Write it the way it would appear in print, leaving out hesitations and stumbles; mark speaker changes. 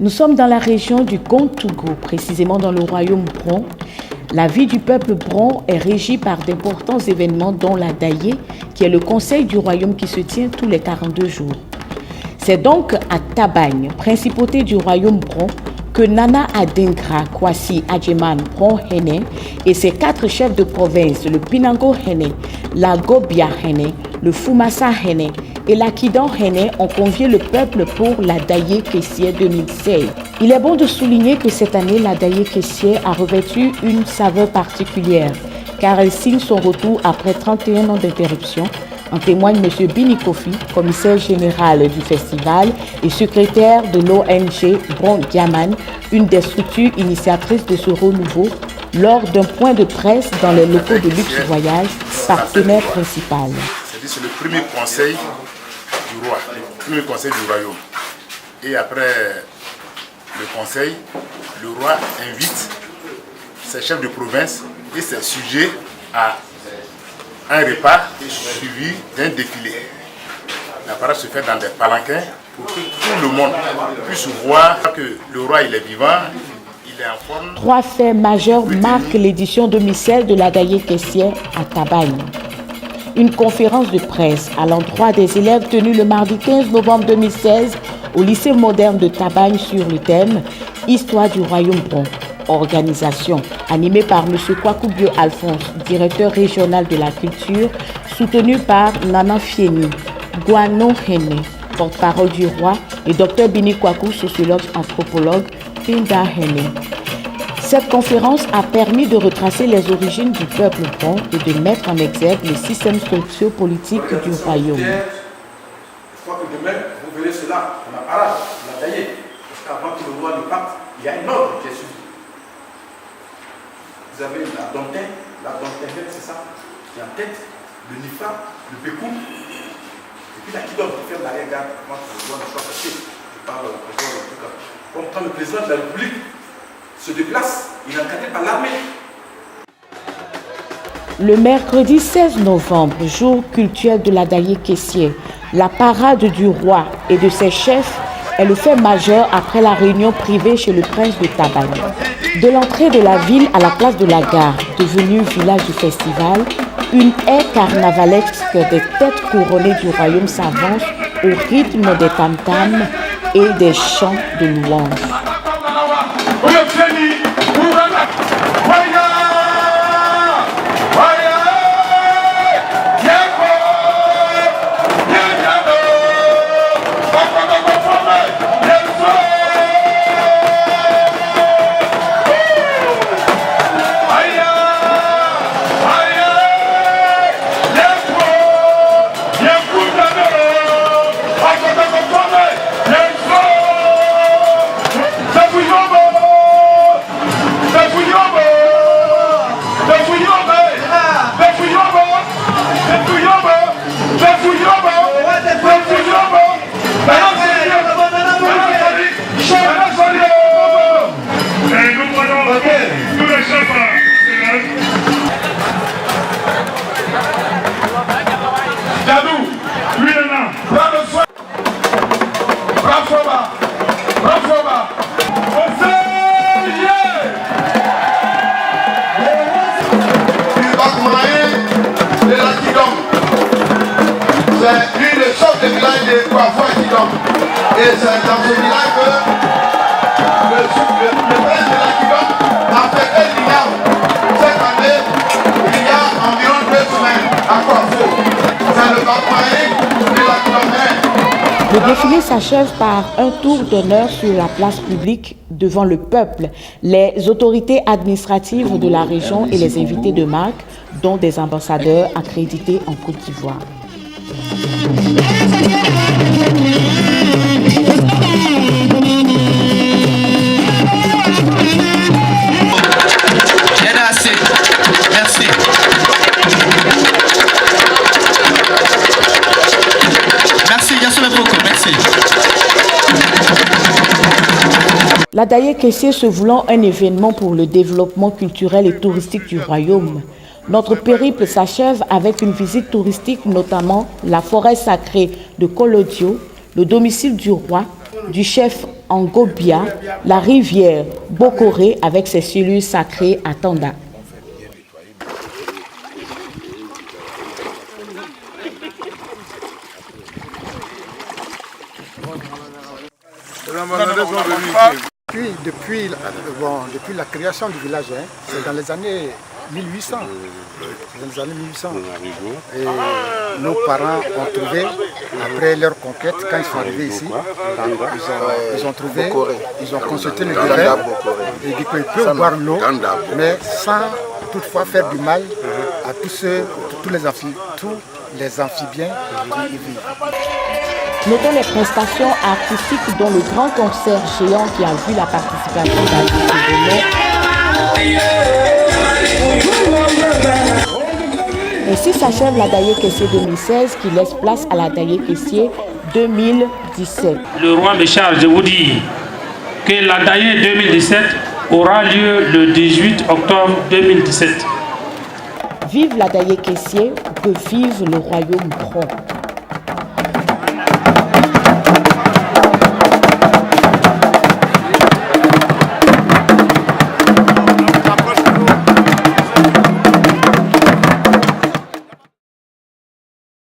Speaker 1: Nous sommes dans la région du Gontougou, précisément dans le royaume Bron. La vie du peuple Bron est régie par d'importants événements dont la Daye, qui est le conseil du royaume qui se tient tous les 42 jours. C'est donc à Tabagne, principauté du royaume Bron, que Nana Adingra Kwasi Adjeman Bron Hene et ses 4 chefs de province, le Pinango Hene, la Gobia Hene, le Fumasa Hene et l'Akidan Hene, ont convié le peuple pour la Daye Kessié 2016. Il est bon de souligner que cette année, la Daye Kessié a revêtu une saveur particulière, car elle signe son retour après 31 ans d'interruption. En témoigne M. Bini Kofi, commissaire général du festival et secrétaire de l'ONG Bron Diaman, une des structures initiatrices de ce renouveau, lors d'un point de presse dans les locaux de Luxe Voyage, partenaire principal.
Speaker 2: C'est le premier conseil du roi, le premier conseil du royaume. Et après le conseil, le roi invite ses chefs de province et ses sujets à un repas suivi d'un défilé. La parade se fait dans des palanquins pour que tout le monde puisse voir que le roi il est vivant, il est en forme.
Speaker 1: 3 faits majeurs marquent l'édition 2016 de la Daye Kessié à Tabagne. Une conférence de presse à l'endroit des élèves tenue le mardi 15 novembre 2016 au lycée moderne de Tabagne sur le thème « Histoire du royaume Bron ». Organisation animée par M. Kwakoubio Alphonse, directeur régional de la culture, soutenu par Nana Fieni, Guano Hene, porte-parole du roi, et Dr Bini Kwaku, sociologue anthropologue, Pinda Hene. Cette conférence a permis de retracer les origines du peuple Bron et de mettre en exergue le système socio-politique du royaume.
Speaker 3: Je crois que demain, vous verrez cela dans la parade, la Daye, parce qu'avant que le roi ne parte, il y a un ordre qui est suivi. Vous avez la dentelle c'est ça, qui est en tête, le Nifa, le Pékou, et puis la Kidon pour faire l'arrière-garde avant que le roi ne soit passé. Je parle au président en tout cas. Comme quand le président de la République se déplace, il est encadré par l'armée.
Speaker 1: Le mercredi 16 novembre, jour cultuel de la Daye Kessié, la parade du roi et de ses chefs est le fait majeur après la réunion privée chez le prince de Tabagne. De l'entrée de la ville à la place de la gare, devenue village du festival, une haie carnavalesque des têtes couronnées du royaume s'avance au rythme des tam-tams et des chants de louanges.
Speaker 4: C'est une des sortes de village de Kouafou Akidom. Et c'est dans ce village que le prince de l'Akidom a fait l'INAM. Cette année, il y a environ 2 semaines à Kouafou. C'est le baptême de l'Akidom.
Speaker 1: Le défilé s'achève par un tour d'honneur sur la place publique devant le peuple, les autorités administratives de la région et les invités de marque, dont des ambassadeurs accrédités en Côte d'Ivoire.
Speaker 5: Merci. Merci, beaucoup, merci.
Speaker 1: La Daye Kessié se voulant un événement pour le développement culturel et touristique du royaume, Notre périple s'achève avec une visite touristique, notamment la forêt sacrée de Kolodio, le domicile du roi, du chef Ngobia, la rivière Bokoré avec ses cellules sacrées à Tanda.
Speaker 6: Depuis la création du village, c'est dans les années 1800. Et nos parents ont trouvé, après leur conquête, quand ils sont arrivés ici, ils ont consulté le devin et dit qu'ils peuvent boire l'eau, mais sans toutefois faire du mal à tous les amphibiens qui y vivent.
Speaker 1: Notons les prestations artistiques dont le grand concert géant qui a vu la participation d'Adji. Ainsi s'achève la Daye Kessié 2016 qui laisse place à la Daye Kessié 2017.
Speaker 7: Le roi me charge de vous dire que la Daye 2017 aura lieu le 18 octobre 2017.
Speaker 1: Vive la Daye Kessié, que vive le royaume Bron.